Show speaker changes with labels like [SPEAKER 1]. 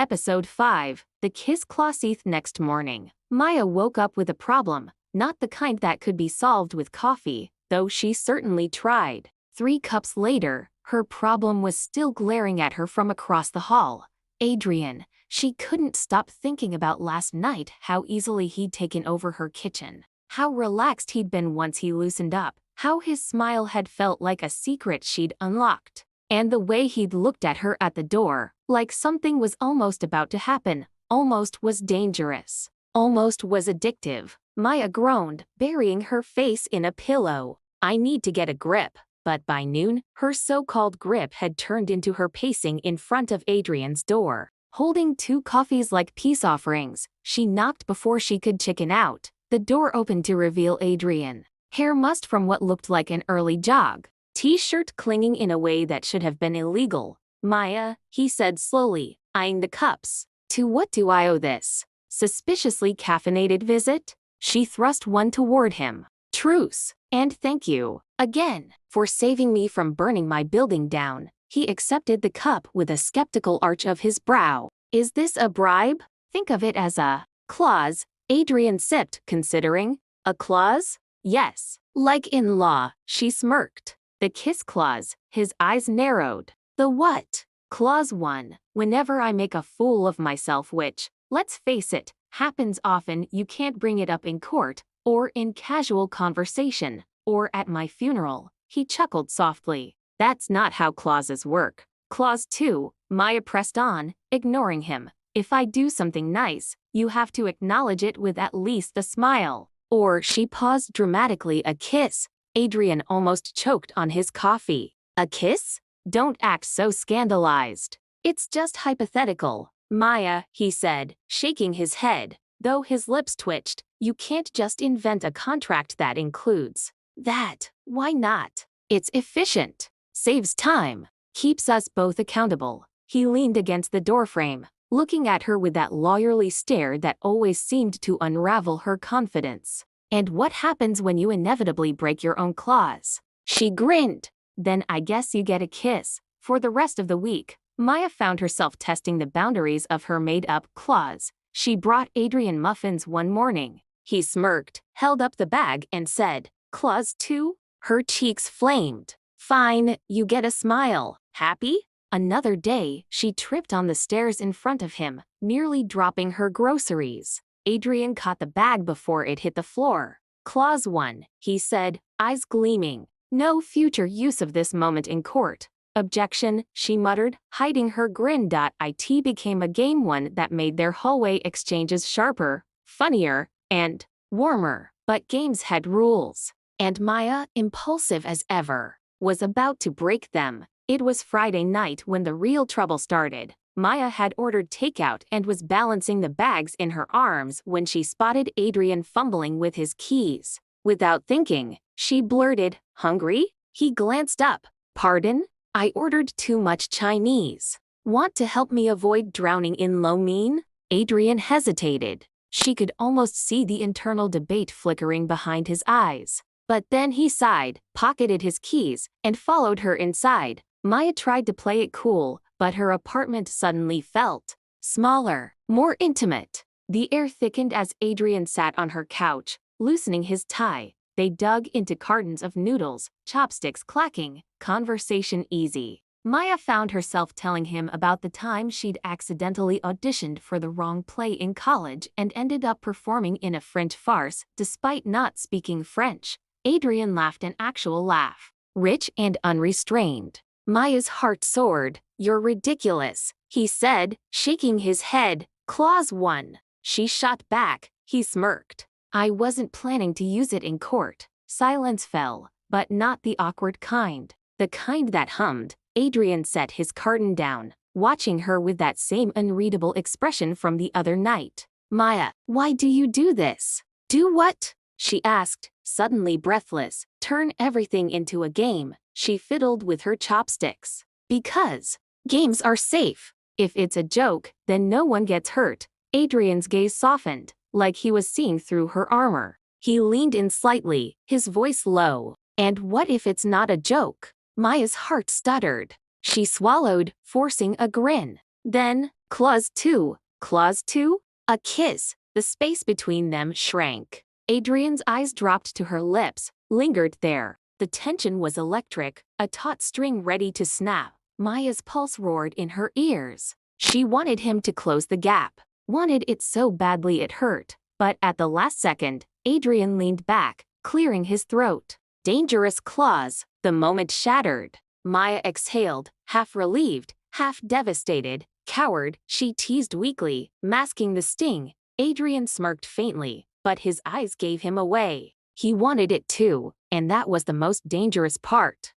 [SPEAKER 1] Episode 5, The Kiss Clawseath. Next morning, Maya woke up with a problem, not the kind that could be solved with coffee, though she certainly tried. 3 cups later, her problem was still glaring at her from across the hall. Adrian. She couldn't stop thinking about last night, how easily he'd taken over her kitchen. How relaxed he'd been once he loosened up, how his smile had felt like a secret she'd unlocked. And the way he'd looked at her at the door, like something was almost about to happen, almost was dangerous, almost was addictive. Maya groaned, burying her face in a pillow. I need to get a grip. But by noon, her so-called grip had turned into her pacing in front of Adrian's door. Holding 2 coffees like peace offerings, she knocked before she could chicken out. The door opened to reveal Adrian. Hair mussed from what looked like an early jog. T-shirt clinging in a way that should have been illegal. Maya, he said slowly, eyeing the cups. To what do I owe this suspiciously caffeinated visit? She thrust one toward him. Truce, and thank you, again, for saving me from burning my building down. He accepted the cup with a skeptical arch of his brow. Is this a bribe? Think of it as a clause, Adrian sipped, considering. A clause? Yes. Like in law, she smirked. The kiss clause, his eyes narrowed. The what? Clause 1. Whenever I make a fool of myself, which, let's face it, happens often, you can't bring it up in court, or in casual conversation, or at my funeral. He chuckled softly. That's not how clauses work. Clause 2, Maya pressed on, ignoring him. If I do something nice, you have to acknowledge it with at least a smile. Or she paused dramatically. A kiss. Adrian almost choked on his coffee. A kiss? Don't act so scandalized. It's just hypothetical. Maya, he said, shaking his head, though his lips twitched. You can't just invent a contract that includes that. Why not? It's efficient. Saves time. Keeps us both accountable. He leaned against the doorframe, looking at her with that lawyerly stare that always seemed to unravel her confidence. And what happens when you inevitably break your own clause? She grinned. Then I guess you get a kiss. For the rest of the week, Maya found herself testing the boundaries of her made-up clause. She brought Adrian muffins one morning. He smirked, held up the bag, and said, Clause 2? Her cheeks flamed. Fine, you get a smile. Happy? Another day, she tripped on the stairs in front of him, nearly dropping her groceries. Adrian caught the bag before it hit the floor. Clause 1, he said, eyes gleaming. No future use of this moment in court. Objection, she muttered, hiding her grin. It became a game, one that made their hallway exchanges sharper, funnier, and warmer. But games had rules. And Maya, impulsive as ever, was about to break them. It was Friday night when the real trouble started. Maya had ordered takeout and was balancing the bags in her arms when she spotted Adrian fumbling with his keys. Without thinking, she blurted, Hungry? He glanced up. Pardon? I ordered too much Chinese. Want to help me avoid drowning in lo mein? Adrian hesitated. She could almost see the internal debate flickering behind his eyes. But then he sighed, pocketed his keys, and followed her inside. Maya tried to play it cool, but her apartment suddenly felt smaller, more intimate. The air thickened as Adrian sat on her couch, loosening his tie. They dug into cartons of noodles, chopsticks clacking, conversation easy. Maya found herself telling him about the time she'd accidentally auditioned for the wrong play in college and ended up performing in a French farce despite not speaking French. Adrian laughed, an actual laugh, rich and unrestrained. Maya's heart soared. You're ridiculous, he said, shaking his head. Clause 1. She shot back. He smirked. I wasn't planning to use it in court. Silence fell, but not the awkward kind. The kind that hummed. Adrian set his carton down, watching her with that same unreadable expression from the other night. Maya, why do you do this? Do what? She asked, suddenly breathless. Turn everything into a game. She fiddled with her chopsticks. Because games are safe. If it's a joke, then no one gets hurt. Adrian's gaze softened, like he was seeing through her armor. He leaned in slightly, his voice low. And what if it's not a joke? Maya's heart stuttered. She swallowed, forcing a grin. Then, Clause 2. Clause 2? A kiss. The space between them shrank. Adrian's eyes dropped to her lips, lingered there. The tension was electric, a taut string ready to snap. Maya's pulse roared in her ears. She wanted him to close the gap, wanted it so badly it hurt. But at the last second, Adrian leaned back, clearing his throat. Dangerous clause. The moment shattered. Maya exhaled, half relieved, half devastated. Coward, she teased weakly, masking the sting. Adrian smirked faintly, but his eyes gave him away. He wanted it too, and that was the most dangerous part.